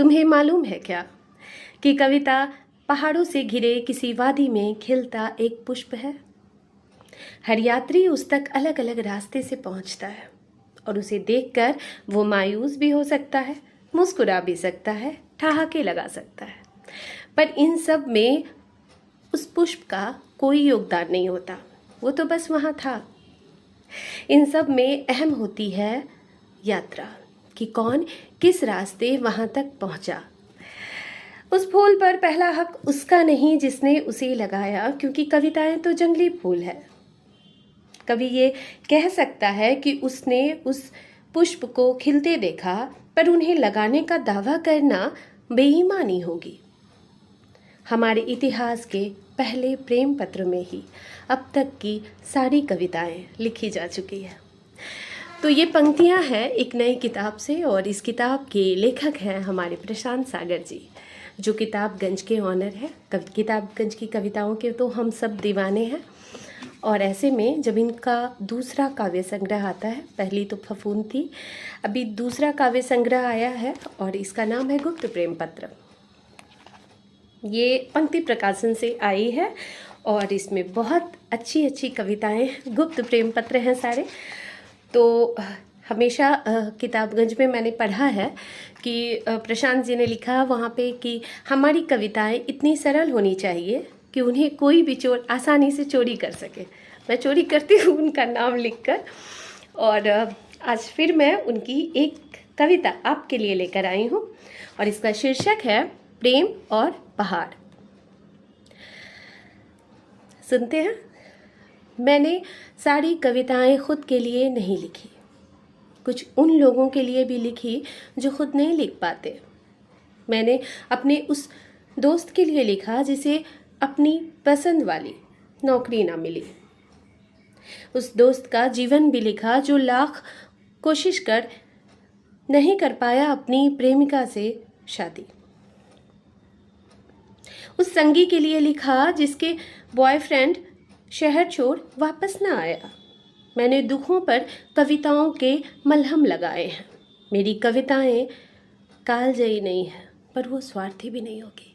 तुम्हें मालूम है क्या कि कविता पहाड़ों से घिरे किसी वादी में खिलता एक पुष्प है। हर यात्री उस तक अलग अलग रास्ते से पहुंचता है और उसे देखकर वो मायूस भी हो सकता है, मुस्कुरा भी सकता है, ठहाके लगा सकता है, पर इन सब में उस पुष्प का कोई योगदान नहीं होता। वो तो बस वहाँ था। इन सब में अहम होती है यात्रा कि कौन किस रास्ते वहाँ तक पहुँचा। उस फूल पर पहला हक उसका नहीं जिसने उसे लगाया, क्योंकि कविताएं तो जंगली फूल है। कवि ये कह सकता है कि उसने उस पुष्प को खिलते देखा, पर उन्हें लगाने का दावा करना बेईमानी होगी। हमारे इतिहास के पहले प्रेम पत्र में ही अब तक की सारी कविताएं लिखी जा चुकी है। तो ये पंक्तियां हैं एक नई किताब से, और इस किताब के लेखक हैं हमारे प्रशांत सागर जी, जो किताबगंज के ऑनर है। किताबगंज की कविताओं के तो हम सब दीवाने हैं, और ऐसे में जब इनका दूसरा काव्य संग्रह आता है, पहली तो फफूंद थी, अभी दूसरा काव्य संग्रह आया है और इसका नाम है गुप्त प्रेम पत्र। ये पंक्ति प्रकाशन से आई है और इसमें बहुत अच्छी अच्छी कविताएं, गुप्त प्रेम पत्र हैं सारे। तो हमेशा किताबगंज में मैंने पढ़ा है कि प्रशांत जी ने लिखा वहाँ पे कि हमारी कविताएं इतनी सरल होनी चाहिए कि उन्हें कोई भी चोर आसानी से चोरी कर सके। मैं चोरी करती हूँ उनका नाम लिखकर, और आज फिर मैं उनकी एक कविता आपके लिए लेकर आई हूँ, और इसका शीर्षक है प्रेम और पहाड़। सुनते हैं। मैंने सारी कविताएं खुद के लिए नहीं लिखी, कुछ उन लोगों के लिए भी लिखी जो खुद नहीं लिख पाते। मैंने अपने उस दोस्त के लिए लिखा जिसे अपनी पसंद वाली नौकरी ना मिली। उस दोस्त का जीवन भी लिखा जो लाख कोशिश कर नहीं कर पाया अपनी प्रेमिका से शादी। उस संगी के लिए लिखा जिसके बॉयफ्रेंड शहर छोड़ वापस ना आया। मैंने दुखों पर कविताओं के मलहम लगाए हैं। मेरी कविताएं कालजयी नहीं है, पर वो स्वार्थी भी नहीं होगी।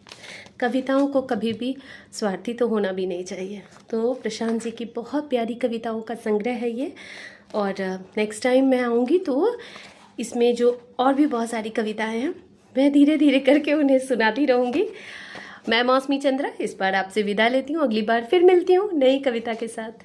कविताओं को कभी भी स्वार्थी तो होना भी नहीं चाहिए। तो प्रशांत जी की बहुत प्यारी कविताओं का संग्रह है ये, और नेक्स्ट टाइम मैं आऊँगी तो इसमें जो और भी बहुत सारी कविताएं हैं मैं धीरे धीरे करके उन्हें सुनाती रहूँगी। मैं मौसमी चंद्रा इस बार आपसे विदा लेती हूँ, अगली बार फिर मिलती हूँ नई कविता के साथ।